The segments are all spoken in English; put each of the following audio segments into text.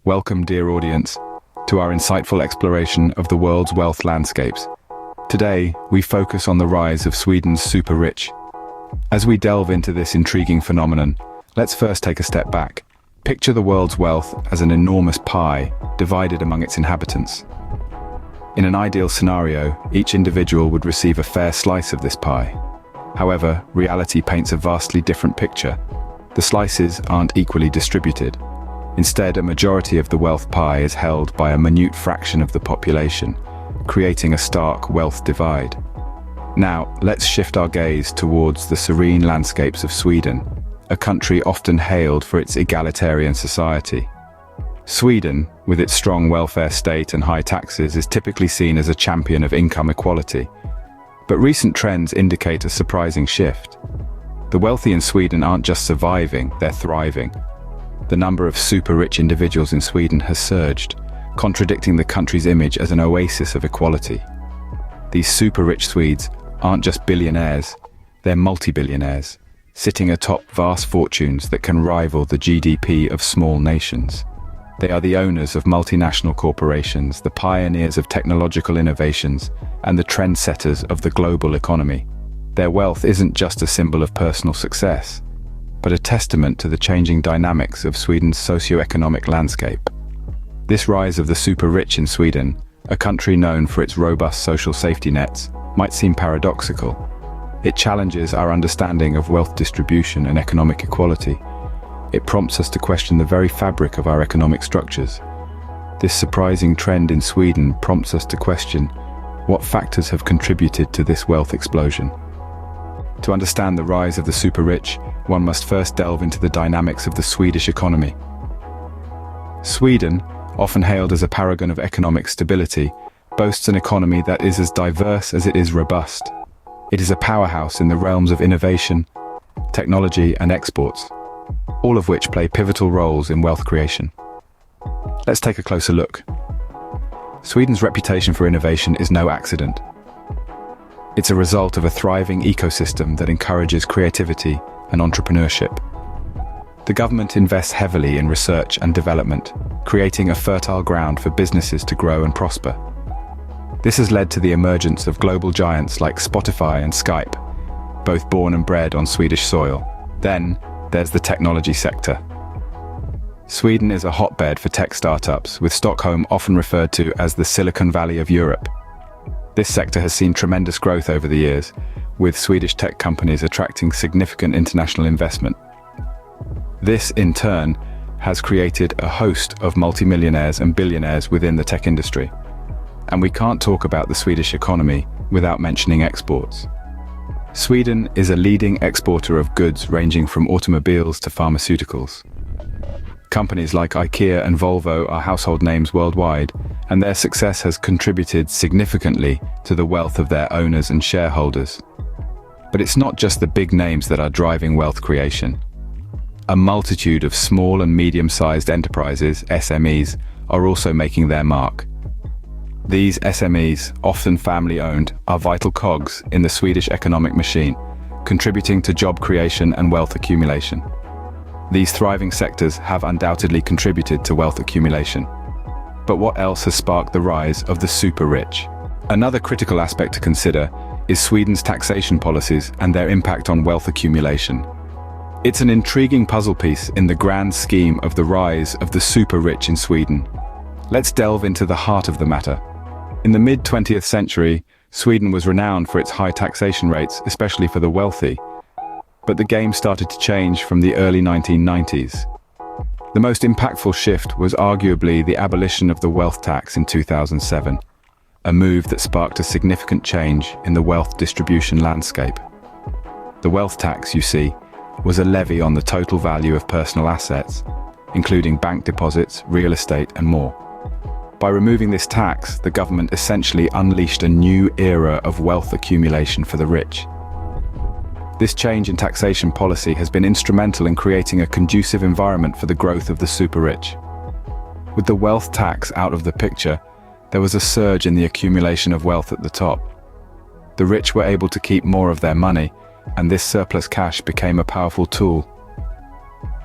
Welcome, dear audience, to our insightful exploration of the world's wealth landscapes. Today, we focus on the rise of Sweden's super-rich. As we delve into this intriguing phenomenon, let's first take a step back. Picture the world's wealth as an enormous pie, divided among its inhabitants. In an ideal scenario, each individual would receive a fair slice of this pie. However, reality paints a vastly different picture. The slices aren't equally distributed. Instead, a majority of the wealth pie is held by a minute fraction of the population, creating a stark wealth divide. Now, let's shift our gaze towards the serene landscapes of Sweden, a country often hailed for its egalitarian society. Sweden, with its strong welfare state and high taxes, is typically seen as a champion of income equality. But recent trends indicate a surprising shift. The wealthy in Sweden aren't just surviving, they're thriving. The number of super-rich individuals in Sweden has surged, contradicting the country's image as an oasis of equality. These super-rich Swedes aren't just billionaires, they're multi-billionaires, sitting atop vast fortunes that can rival the GDP of small nations. They are the owners of multinational corporations, the pioneers of technological innovations, and the trendsetters of the global economy. Their wealth isn't just a symbol of personal success, but a testament to the changing dynamics of Sweden's socioeconomic landscape. This rise of the super-rich in Sweden, a country known for its robust social safety nets, might seem paradoxical. It challenges our understanding of wealth distribution and economic equality. It prompts us to question the very fabric of our economic structures. This surprising trend in Sweden prompts us to question what factors have contributed to this wealth explosion. To understand the rise of the super-rich, one must first delve into the dynamics of the Swedish economy. Sweden, often hailed as a paragon of economic stability, boasts an economy that is as diverse as it is robust. It is a powerhouse in the realms of innovation, technology, and exports, all of which play pivotal roles in wealth creation. Let's take a closer look. Sweden's reputation for innovation is no accident. It's a result of a thriving ecosystem that encourages creativity and entrepreneurship. The government invests heavily in research and development, creating a fertile ground for businesses to grow and prosper. This has led to the emergence of global giants like Spotify and Skype, both born and bred on Swedish soil. Then, there's the technology sector. Sweden is a hotbed for tech startups, with Stockholm often referred to as the Silicon Valley of Europe. This sector has seen tremendous growth over the years, with Swedish tech companies attracting significant international investment. This, in turn, has created a host of multimillionaires and billionaires within the tech industry. And we can't talk about the Swedish economy without mentioning exports. Sweden is a leading exporter of goods ranging from automobiles to pharmaceuticals. Companies like IKEA and Volvo are household names worldwide, and their success has contributed significantly to the wealth of their owners and shareholders. But it's not just the big names that are driving wealth creation. A multitude of small and medium-sized enterprises, SMEs, are also making their mark. These SMEs, often family-owned, are vital cogs in the Swedish economic machine, contributing to job creation and wealth accumulation. These thriving sectors have undoubtedly contributed to wealth accumulation. But what else has sparked the rise of the super-rich? Another critical aspect to consider is Sweden's taxation policies and their impact on wealth accumulation. It's an intriguing puzzle piece in the grand scheme of the rise of the super-rich in Sweden. Let's delve into the heart of the matter. In the mid-20th century, Sweden was renowned for its high taxation rates, especially for the wealthy. But the game started to change from the early 1990s. The most impactful shift was arguably the abolition of the wealth tax in 2007, a move that sparked a significant change in the wealth distribution landscape. The wealth tax, you see, was a levy on the total value of personal assets, including bank deposits, real estate, and more. By removing this tax, the government essentially unleashed a new era of wealth accumulation for the rich. This change in taxation policy has been instrumental in creating a conducive environment for the growth of the super-rich. With the wealth tax out of the picture, there was a surge in the accumulation of wealth at the top. The rich were able to keep more of their money, and this surplus cash became a powerful tool.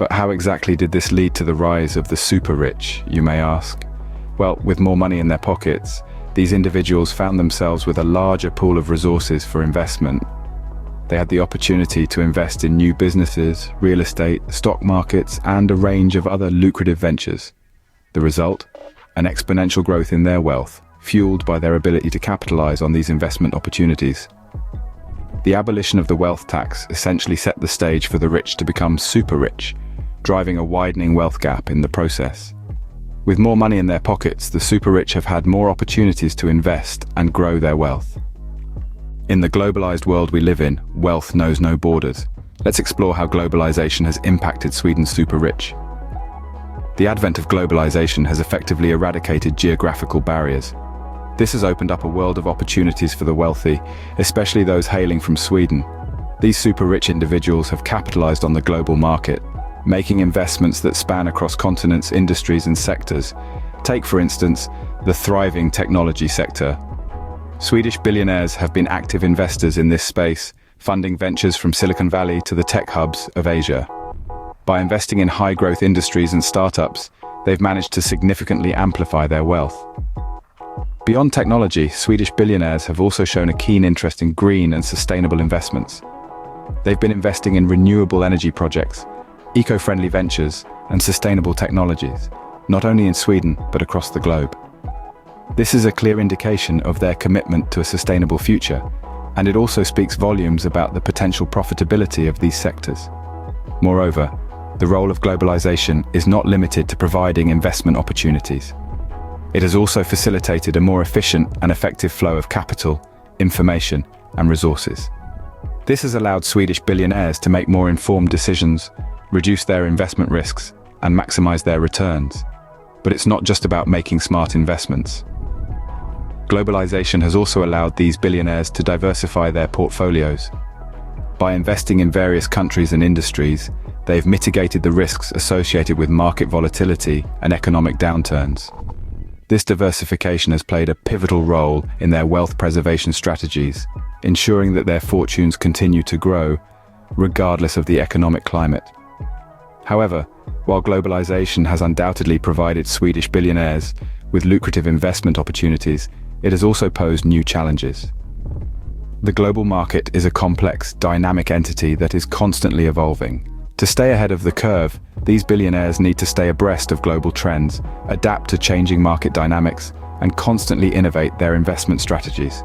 But how exactly did this lead to the rise of the super rich, you may ask? Well, with more money in their pockets, these individuals found themselves with a larger pool of resources for investment. They had the opportunity to invest in new businesses, real estate, stock markets, and a range of other lucrative ventures. The result? An exponential growth in their wealth, fueled by their ability to capitalize on these investment opportunities. The abolition of the wealth tax essentially set the stage for the rich to become super rich, driving a widening wealth gap in the process. With more money in their pockets, the super rich have had more opportunities to invest and grow their wealth. In the globalized world we live in, wealth knows no borders. Let's explore how globalization has impacted Sweden's super rich. The advent of globalization has effectively eradicated geographical barriers. This has opened up a world of opportunities for the wealthy, especially those hailing from Sweden. These super rich individuals have capitalized on the global market, making investments that span across continents, industries, and sectors. Take, for instance, the thriving technology sector. Swedish billionaires have been active investors in this space, funding ventures from Silicon Valley to the tech hubs of Asia. By investing in high-growth industries and startups, they've managed to significantly amplify their wealth. Beyond technology, Swedish billionaires have also shown a keen interest in green and sustainable investments. They've been investing in renewable energy projects, eco-friendly ventures, and sustainable technologies, not only in Sweden, but across the globe. This is a clear indication of their commitment to a sustainable future, and it also speaks volumes about the potential profitability of these sectors. Moreover, the role of globalization is not limited to providing investment opportunities. It has also facilitated a more efficient and effective flow of capital, information, and resources. This has allowed Swedish billionaires to make more informed decisions, reduce their investment risks, and maximize their returns. But it's not just about making smart investments. Globalization has also allowed these billionaires to diversify their portfolios. By investing in various countries and industries, they've mitigated the risks associated with market volatility and economic downturns. This diversification has played a pivotal role in their wealth preservation strategies, ensuring that their fortunes continue to grow, regardless of the economic climate. However, while globalization has undoubtedly provided Swedish billionaires with lucrative investment opportunities, it has also posed new challenges. The global market is a complex, dynamic entity that is constantly evolving. To stay ahead of the curve, these billionaires need to stay abreast of global trends, adapt to changing market dynamics, and constantly innovate their investment strategies.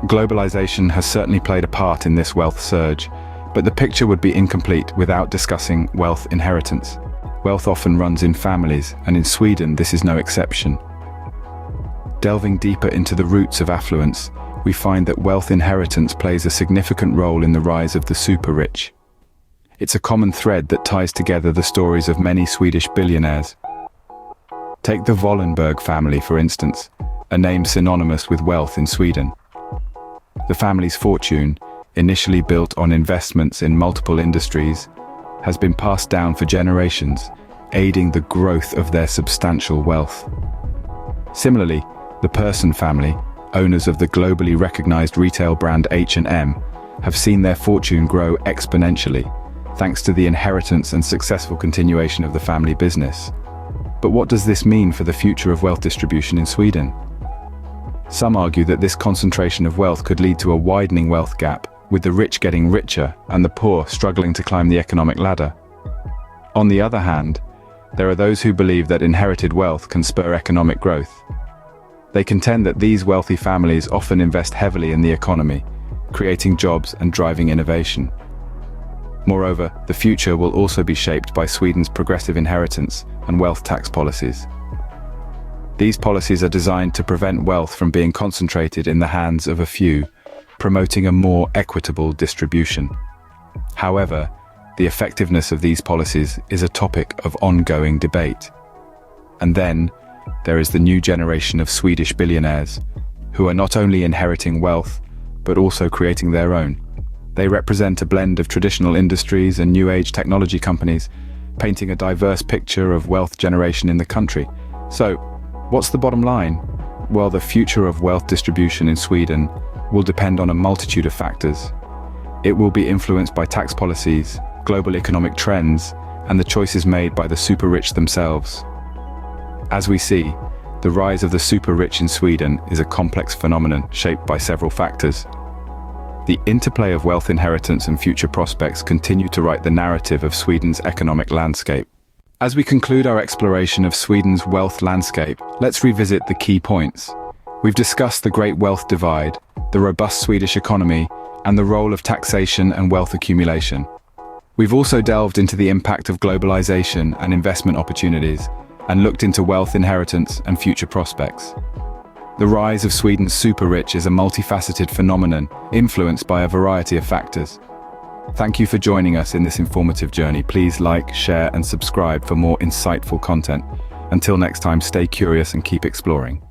Globalization has certainly played a part in this wealth surge, but the picture would be incomplete without discussing wealth inheritance. Wealth often runs in families, and in Sweden this is no exception. Delving deeper into the roots of affluence, we find that wealth inheritance plays a significant role in the rise of the super rich. It's a common thread that ties together the stories of many Swedish billionaires. Take the Wallenberg family, for instance, a name synonymous with wealth in Sweden. The family's fortune, initially built on investments in multiple industries, has been passed down for generations, aiding the growth of their substantial wealth. Similarly, the Persson family, owners of the globally recognized retail brand H&M, have seen their fortune grow exponentially, thanks to the inheritance and successful continuation of the family business. But what does this mean for the future of wealth distribution in Sweden? Some argue that this concentration of wealth could lead to a widening wealth gap, with the rich getting richer and the poor struggling to climb the economic ladder. On the other hand, there are those who believe that inherited wealth can spur economic growth. They contend that these wealthy families often invest heavily in the economy, creating jobs and driving innovation. Moreover, the future will also be shaped by Sweden's progressive inheritance and wealth tax policies. These policies are designed to prevent wealth from being concentrated in the hands of a few, promoting a more equitable distribution. However, the effectiveness of these policies is a topic of ongoing debate. And then, there is the new generation of Swedish billionaires, who are not only inheriting wealth, but also creating their own. They represent a blend of traditional industries and new-age technology companies, painting a diverse picture of wealth generation in the country. So, what's the bottom line? Well, the future of wealth distribution in Sweden will depend on a multitude of factors. It will be influenced by tax policies, global economic trends, and the choices made by the super-rich themselves. As we see, the rise of the super-rich in Sweden is a complex phenomenon shaped by several factors. The interplay of wealth inheritance and future prospects continue to write the narrative of Sweden's economic landscape. As we conclude our exploration of Sweden's wealth landscape, let's revisit the key points. We've discussed the great wealth divide, the robust Swedish economy, and the role of taxation and wealth accumulation. We've also delved into the impact of globalization and investment opportunities, and looked into wealth inheritance and future prospects. The rise of Sweden's super-rich is a multifaceted phenomenon, influenced by a variety of factors. Thank you for joining us in this informative journey. Please like, share, and subscribe for more insightful content. Until next time, stay curious and keep exploring.